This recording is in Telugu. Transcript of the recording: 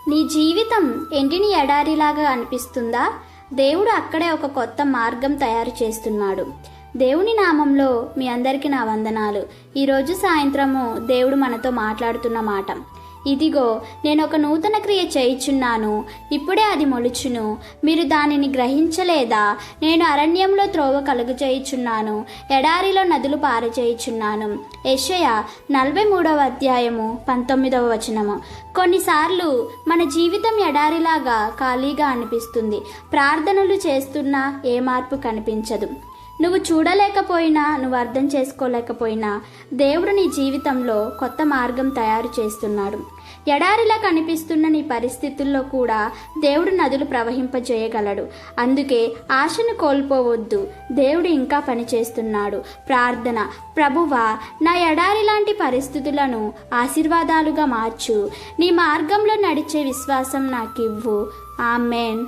నీ జీవితం ఎండిని ఎడారిలాగా అనిపిస్తుందా? దేవుడు అక్కడే ఒక కొత్త మార్గం తయారు చేస్తున్నాడు. దేవుని నామంలో మీ అందరికీ నా వందనాలు. ఈరోజు సాయంత్రము దేవుడు మనతో మాట్లాడుతున్న మాట, ఇదిగో నేను ఒక నూతన క్రియ చేయుచున్నాను, ఇప్పుడే అది మొలుచును, మీరు దానిని గ్రహించలేదా? నేను అరణ్యంలో త్రోవ కలుగజేయుచున్నాను, ఎడారిలో నదులు పారజేయుచున్నాను. యెషయా 43వ అధ్యాయము 19వ వచనము. కొన్నిసార్లు మన జీవితం ఎడారిలాగా ఖాళీగా అనిపిస్తుంది. ప్రార్థనలు చేస్తున్నా ఏ మార్పు కనిపించదు. నువ్వు చూడలేకపోయినా, నువ్వు అర్థం చేసుకోలేకపోయినా దేవుడు నీ జీవితంలో కొత్త మార్గం తయారు చేస్తున్నాడు. ఎడారిలా కనిపిస్తున్న నీ పరిస్థితుల్లో కూడా దేవుడు నదులు ప్రవహింపజేయగలడు. అందుకే ఆశను కోల్పోవద్దు. దేవుడు ఇంకా పనిచేస్తున్నాడు. ప్రార్థన: ప్రభువా, నా ఎడారి లాంటి పరిస్థితులను ఆశీర్వాదాలుగా మార్చు. నీ మార్గంలో నడిచే విశ్వాసం నాకివ్వు. ఆమేన్.